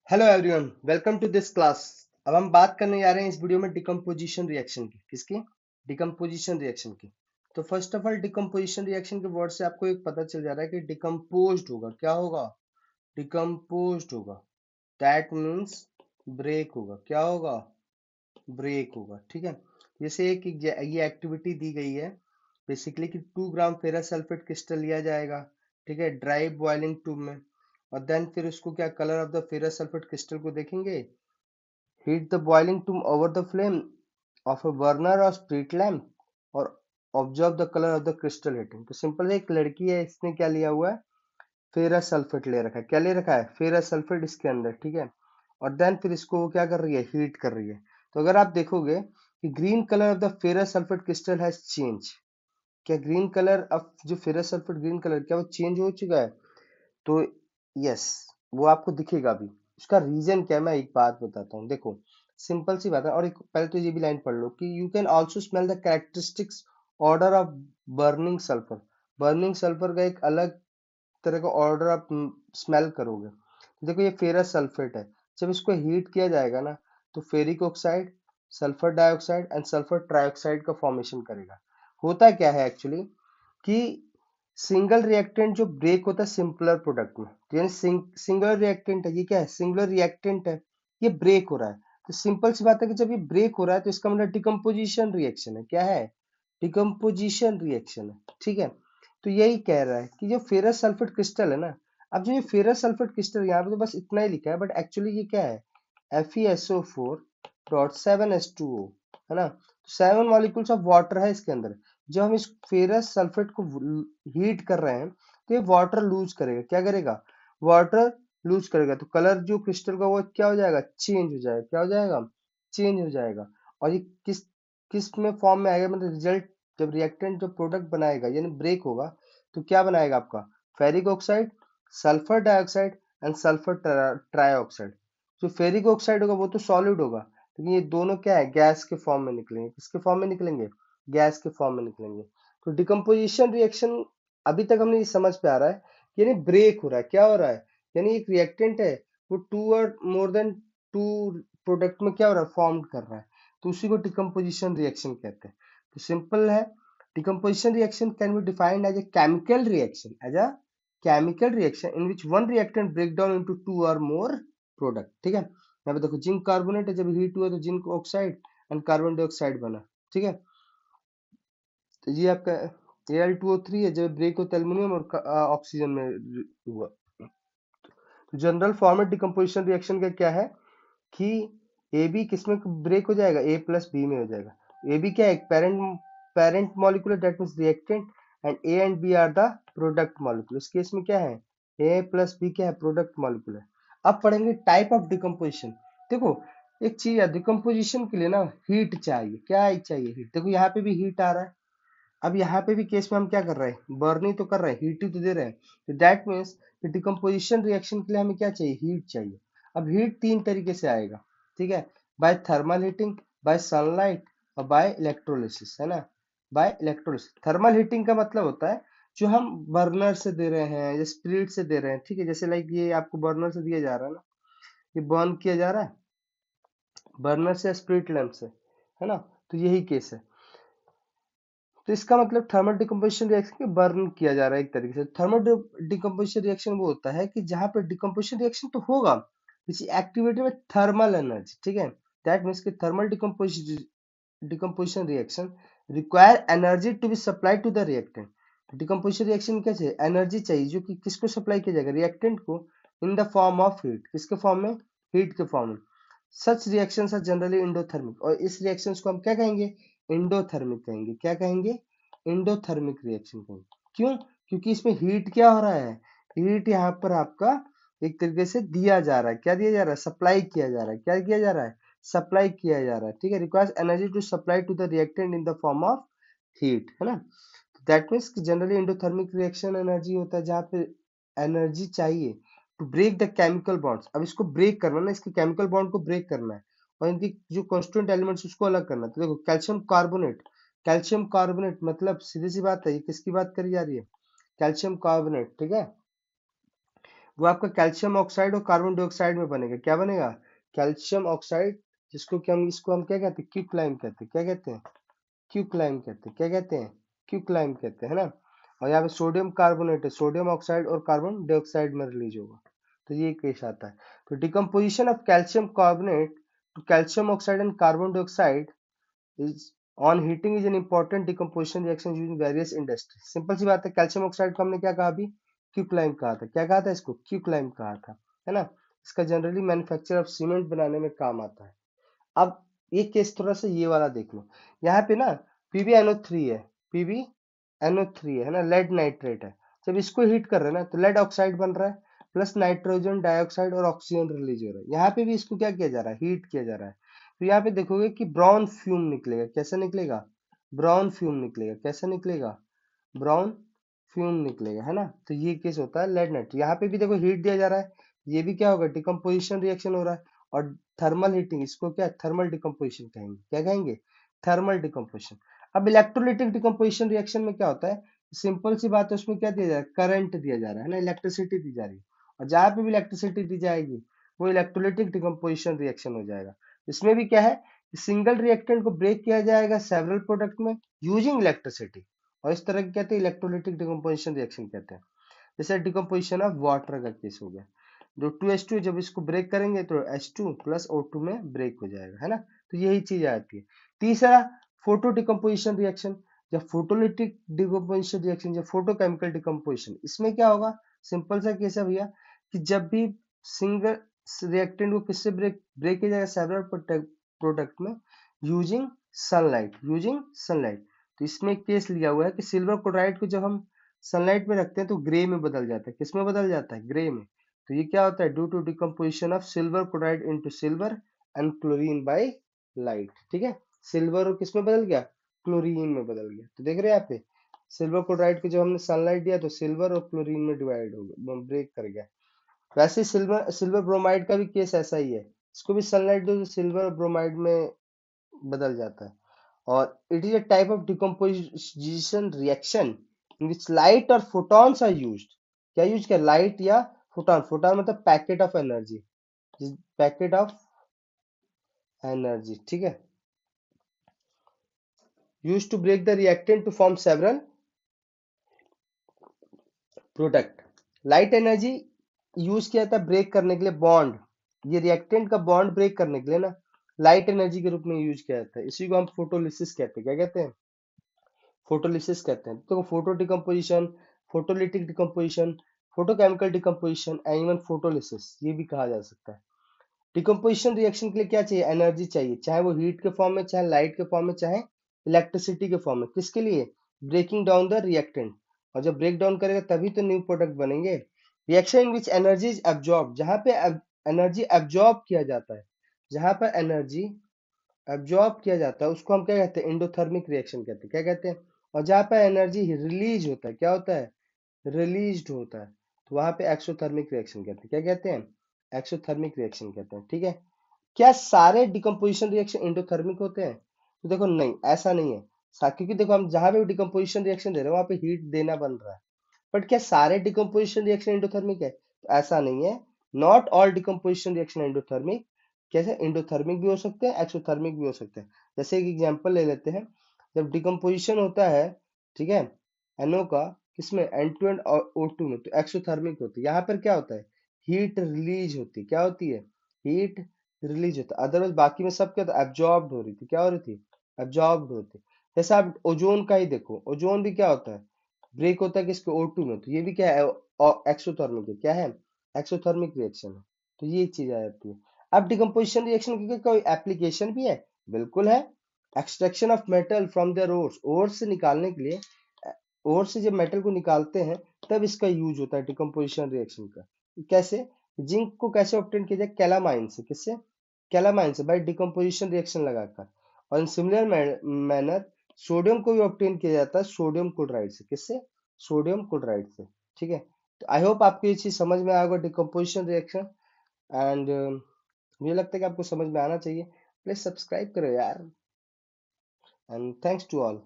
Hello everyone, welcome to this class. अब हम बात करने जा रहे हैं इस वीडियो में डिकम्पोजिशन रिएक्शन की। किसकी? डिकम्पोजिशन रिएक्शन की। तो first of all decomposition reaction के वर्ड से आपको एक पता चल जा रहा है कि डिकम्पोज्ड होगा। क्या होगा? डिकम्पोज्ड होगा। दैट मीन्स ब्रेक होगा। क्या होगा? ब्रेक होगा। ठीक है। जैसे एक ये एक्टिविटी दी गई है बेसिकली कि 2 ग्राम फेरस सल्फेट क्रिस्टल लिया जाएगा। ठीक है, ड्राई बॉइलिंग ट्यूब में। और देन फिर उसको क्या, colour of the ferrous sulphate crystal को देखेंगे। Heat the boiling tube over the flame of a burner or street lamp और observe the color of the crystal heating। तो सिंपल एक लड़की है, इसने क्या लिया हुआ है? फेरस सल्फेट ले रखा है। क्या ले रखा है? फेरस सल्फेट इसके अंदर। ठीक है। और देन फिर इसको वो क्या कर रही है? हीट कर रही है। तो अगर आप देखोगे कि green colour of the ferrous sulphate crystal has change. क्या ग्रीन कलर ऑफ जो फेरस सल्फेट ग्रीन कलर क्या वो चेंज हो चुका है? तो यस, वो आपको दिखेगा भी। उसका रीजन क्या है मैं एक बात बताता हूँ। देखो सिंपल सी बात है। और एक पहले तो ये भी लाइन पढ़ लो कि you can also smell the characteristics order of burning sulphur. Burning sulphur का एक अलग तरह का ऑर्डर आप स्मेल करोगे। तो देखो ये फेरस सल्फेट है। जब इसको हीट किया जाएगा ना तो ferric oxide, sulphur dioxide and sulphur trioxide का फॉर्मेशन करेगा। होता क्या है एक्चुअली कि सिंगल रिएक्टेंट जो ब्रेक होता है सिंपलर प्रोडक्ट में, तो यानी सिंगल रिएक्टेंट है। ये क्या है? सिंगुलर रिएक्टेंट है। ये ब्रेक हो रहा है। तो सिंपल सी बात है कि जब ये ब्रेक हो रहा है तो इसका मतलब डिकम्पोजिशन रिएक्शन है। क्या है? डिकम्पोजिशन रिएक्शन है। ठीक है। तो यही कह रहा है कि जो फेरस सल्फेट क्रिस्टल है ना, अब जो ये फेरस सल्फेट क्रिस्टल यहाँ पे तो बस इतना ही लिखा है, बट एक्चुअली ये क्या है? FeSO4.7H2O है ना। तो 7 मॉलिक्यूल्स ऑफ वाटर है इसके अंदर। जब हम इस फेरस सल्फेट को हीट कर रहे हैं तो ये वाटर लूज करेगा। क्या करेगा? वाटर लूज करेगा। तो कलर जो क्रिस्टल का वो क्या हो जाएगा? चेंज हो जाएगा। क्या हो जाएगा? चेंज हो जाएगा। और ये किस किस में फॉर्म में आएगा? मतलब रिजल्ट जब रिएक्टेंट जो प्रोडक्ट बनाएगा यानी ब्रेक होगा तो क्या बनाएगा आपका? Ferric oxide, sulphur dioxide and sulphur trioxide. जो फेरिक ऑक्साइड होगा वो तो सॉलिड होगा, लेकिन ये दोनों क्या है? गैस के फॉर्म में निकलेंगे। किसके फॉर्म में निकलेंगे? गैस के फॉर्म में निकलेंगे। तो डिकम्पोजिशन रिएक्शन अभी तक हमने ये समझ पे आ रहा है कि यानी ब्रेक हो रहा है। क्या हो रहा है? यानी एक रिएक्टेंट है वो to or more than to product में क्या हो रहा है? फॉर्म कर रहा है। तो उसी को डिकम्पोजिशन रिएक्शन कहते हैं। तो सिंपल है, decomposition reaction can be defined as a chemical reaction, as a chemical reaction in which one reactant break down into two or more product. ठीक है। यहाँ पे देखो जिंक कार्बोनेट है, जब हीट हुआ तो zinc oxide and carbon dioxide बना। ठीक है। तो ये आपका Al2O3 है, जब ब्रेक होता है एल्युमिनियम और ऑक्सीजन में हुआ। तो जनरल फॉर्मेट डिकम्पोजिशन रिएक्शन का क्या है कि ए बी किसमें ब्रेक हो जाएगा? ए प्लस बी में हो जाएगा। ए बी क्या है? एक parent molecule that means reactant and A and B are the product molecule. इस केस में क्या है? ए प्लस बी क्या है? प्रोडक्ट मॉलिक्यूल है। अब पढ़ेंगे टाइप ऑफ डिकम्पोजिशन। देखो एक चीज है, डिकम्पोजिशन के लिए ना हीट चाहिए। क्या चाहिए? हीट। देखो यहाँ पे भी हीट आ रहा है। अब यहाँ पे भी केस में हम क्या कर रहे हैं? बर्निंग तो कर रहे हैं, हीट ही तो दे रहे हैं। तो दैट मीन्स डिकम्पोजिशन रिएक्शन के लिए हमें क्या चाहिए? हीट चाहिए। अब हीट तीन तरीके से आएगा। ठीक है। By thermal heating, by sunlight और बाय इलेक्ट्रोलिसिस, है ना। Bye electrolysis. थर्मल हीटिंग का मतलब होता है जो हम बर्नर से दे रहे हैं या स्पिरिट से दे रहे हैं। ठीक है। जैसे लाइक ये आपको बर्नर से दिया जा रहा है ना, ये बर्न किया जा रहा है बर्नर से, स्पिरिट लैंप से, है ना। तो यही केस है। तो इसका मतलब थर्मल डिकम्पोजिशन रिएक्शन के बर्न किया जा रहा है एक तरीके से। थर्मल डिकम्पोजिशन रिएक्शन वो होता है कि जहां पर डिकम्पोजिशन रिएक्शन तो होगा, किसी एक्टिविटी में थर्मल एनर्जी। ठीक है। दैट मीन्स कि thermal decomposition reaction require energy to be supply to the reactant. Decomposition reaction क्या चाहिए? एनर्जी चाहिए, जो कि किसको सप्लाई किया जाएगा? रिएक्टेंट को, इन द फॉर्म ऑफ हीट। किसके फॉर्म में? हीट के फॉर्म में। सच रिएक्शंस आर जनरली इंडोथर्मिक। और इस रिएक्शंस को हम क्या कहेंगे? इंडोथर्मिक कहेंगे। क्या कहेंगे? इंडोथर्मिक रिएक्शन कहेंगे। क्यों? क्योंकि इसमें हीट क्या हो रहा है? हीट यहाँ पर आपका एक तरीके से दिया जा रहा है। क्या दिया जा रहा है? सप्लाई किया जा रहा है। क्या किया जा रहा है? सप्लाई किया जा रहा है। ठीक है। Requires energy to supply to the reactant in the form of heat, है ना। That means generally endothermic reaction energy होता है जहाँ पे एनर्जी चाहिए to break the chemical bonds. अब इसको ब्रेक करना ना, इसके केमिकल बॉन्ड को ब्रेक करना है और इनकी जो कॉन्स्टिट्यूएंट एलिमेंट्स उसको अलग करना है। तो देखो कैल्शियम कार्बोनेट मतलब सीधी सी बात है, ये किसकी बात करी जा रही है? Calcium carbonate. ठीक है। वो आपका कैल्शियम ऑक्साइड और कार्बन डाइऑक्साइड में बनेगा। क्या बनेगा? कैल्शियम ऑक्साइड, जिसको कि हम इसको हम क्या कहते हैं? क्यूक्लाइम कहते हैं। क्या कहते हैं? क्यूक्लाइम कहते हैं। क्या कहते हैं? क्यूक्लाइम कहते हैं, है ना। और यहाँ पे सोडियम कार्बोनेट है, सोडियम ऑक्साइड और कार्बन डाइऑक्साइड में रिलीज होगा। तो ये केस आता है। तो decomposition of calcium carbonate to calcium oxide and carbon dioxide is on heating is an important decomposition reaction used in various industries। Simple सी बात है, कैल्शियम ऑक्साइड को हमने क्या कहा अभी? क्यूक्लाइम कहा था। क्या कहा था इसको? क्यूक्लाइम कहा था, है ना। इसका जनरली मैन्युफैक्चर ऑफ सीमेंट बनाने में काम आता है। अब ये केस थोड़ा सा ये वाला देख लो। यहाँ पे ना PbNO3 है, PbNO3 है ना, लेड नाइट्रेट है। जब इसको हीट कर रहे हैं ना तो लेड ऑक्साइड बन रहा है, प्लस नाइट्रोजन डाइऑक्साइड और ऑक्सीजन रिलीज हो रहा है। यहाँ पे भी इसको क्या किया जा रहा है? हीट किया जा रहा है। तो यहाँ पे देखोगे कि ब्राउन फ्यूम निकलेगा। कैसा निकलेगा? ब्राउन फ्यूम निकलेगा। कैसा निकलेगा? ब्राउन फ्यूम निकलेगा, है ना। तो ये केस होता है लेड नाइट्रेट। यहाँ पे भी देखो हीट दिया जा रहा है, ये भी क्या होगा? डिकम्पोजिशन रिएक्शन हो रहा है। और थर्मल हीटिंग, इसको क्या थर्मल डिकम्पोजिशन कहेंगे। क्या कहेंगे? Thermal decomposition. अब इलेक्ट्रोलिटिक डिकम्पोजिशन रिएक्शन में क्या होता है? सिंपल सी बात है, उसमें क्या दिया जा रहा है? करंट दिया जा रहा है ना, इलेक्ट्रिसिटी दी जा रही है। और जहां पे भी इलेक्ट्रिसिटी दी जाएगी वो इलेक्ट्रोलिटिक डिकम्पोजिशन रिएक्शन हो जाएगा। इसमें भी क्या है? सिंगल रिएक्टेंट को ब्रेक किया जाएगा सेवरल प्रोडक्ट में यूजिंग इलेक्ट्रिसिटी, और इस तरह के कहते हैं इलेक्ट्रोलिटिक डिकम्पोजिशन रिएक्शन कहते हैं। जैसे डिकम्पोजिशन ऑफ वाटर का केस हो गया, जो 2H2 जब इसको ब्रेक करेंगे तो H2 प्लस O2 में ब्रेक हो जाएगा, है ना। तो यही चीज आती है। तीसरा, फोटो डिकम्पोजिशन रिएक्शन या फोटोलिटिक डिकम्पोजिशन रिएक्शन या फोटोकेमिकल डिकम्पोजिशन। इसमें क्या होगा? सिंपल सा केस है भैया, कि जब भी सिंगल रिएक्टेंट को किससे ब्रेक ब्रेक किया जाएगा सेवरल प्रोडक्ट में यूजिंग सनलाइट। तो इसमें केस लिया हुआ है कि सिल्वर क्लोराइड को जब हम सनलाइट में रखते हैं तो ग्रे में बदल जाता है। किस में बदल जाता है? ग्रे में। तो ये क्या होता है? Due to decomposition of silver chloride into silver and chlorine by light. ठीक है, सिल्वर किस में बदल गया? क्लोरीन में बदल गया। तो देख रहे हैं यहाँ पे सिल्वर क्लोराइड को जब हमने सनलाइट दिया तो सिल्वर और क्लोरीन में डिवाइड हो गया, ब्रेक कर गया। वैसे सिल्वर सिल्वर ब्रोमाइड का भी केस ऐसा ही है, इसको भी सनलाइट दो तो सिल्वर और ब्रोमाइड में बदल जाता है। और it is a type of decomposition reaction in which light or photons are used. क्या यूज किया? लाइट या फोटॉन। फोटॉन मतलब packet of energy, packet of energy, ठीक है। Use to break the reactant to form several product. Light energy use किया था break करने के लिए बॉन्ड, ये रिएक्टेंट का बॉन्ड ब्रेक करने के लिए ना लाइट एनर्जी के रूप में यूज किया जाता है। इसी को हम फोटोलिसिस कहते हैं। क्या कहते हैं? फोटोलिसिस कहते हैं। तो photo decomposition, photolytic decomposition, photochemical decomposition and even photolysis ये भी कहा जा सकता है। डिकम्पोजिशन रिएक्शन के लिए क्या चाहिए? एनर्जी चाहिए, चाहे वो हीट के फॉर्म में, चाहे लाइट के फॉर्म में, चाहे इलेक्ट्रिसिटी के फॉर्म में। किसके लिए? Breaking down the reactant. और जब ब्रेक डाउन करेगा तभी तो न्यू प्रोडक्ट बनेंगे। Reaction in which energy is absorb, जहां पे एनर्जी एब्जॉर्ब किया जाता है, जहां पर एनर्जी एब्जॉर्ब किया जाता है उसको हम क्या कहते हैं? एंडोथर्मिक रिएक्शन कहते हैं। क्या कहते हैं? और जहां पर एनर्जी रिलीज होता है, क्या होता है? रिलीज्ड होता है, तो वहां पे एक्सोथर्मिक रिएक्शन कहते हैं। क्या कहते हैं? एक्सोथर्मिक रिएक्शन कहते हैं, ठीक है। क्या सारे डिकम्पोजिशन रिएक्शन एंडोथर्मिक होते हैं? तो देखो नहीं, ऐसा नहीं है। क्योंकि देखो हम जहां पे डिकम्पोजिशन रिएक्शन दे रहे हैं वहां पे हीट देना बन रहा है। बट क्या सारे डिकम्पोजिशन रिएक्शन एंडोथर्मिक है? तो ऐसा नहीं है। Not all decomposition reaction endothermic. कैसे? एंडोथर्मिक भी हो सकते हैं, एक्सोथर्मिक भी हो सकते हैं। जैसे एक एग्जांपल ले लेते हैं, जब डिकम्पोजिशन होता है, ठीक है, NO का, किसमें? N2 एंड O2 में, तो एक्सोथर्मिक होती है। यहाँ पर क्या होता है? हीट रिलीज होती है। क्या होती है? हीट रिलीज होता है। अदरवाइज बाकी में सब क्या था? एब्जॉर्ब्ड हो रही थी। क्या हो रही थी? एब्जॉर्ब्ड होती। जैसे आप ओजोन का ही देखो, ओजोन भी क्या होता है? ब्रेक होता है किसके? O2 में, तो ये भी क्या है? एक्सोथर्मिक है। क्या है? एक्सोथर्मिक रिएक्शन है। तो ये चीज आ जाती है। अब डिकम्पोजिशन रिएक्शन की कोई एप्लीकेशन भी है? बिल्कुल है। Extraction of metal from their ores, ores से निकालने के लिए, ओर से जब मेटल को निकालते हैं तब इसका यूज होता है डिकम्पोजिशन रिएक्शन का। कैसे? जिंक को कैसे ऑब्टेन किया जाए? कैलामाइन से। किससे? कैलामाइन से, बाय डिकम्पोजिशन रिएक्शन लगाकर। और इन सिमिलर मैनर सोडियम को भी ऑब्टेन किया जाता है सोडियम क्लोराइड से। किससे? सोडियम क्लोराइड से, ठीक है। तो आई होप आपको ये चीज समझ में आया होगा, डिकम्पोजिशन रिएक्शन। एंड मुझे लगता है कि आपको समझ में आना चाहिए। प्लीज सब्सक्राइब करो यार, एंड थैंक्स टू ऑल।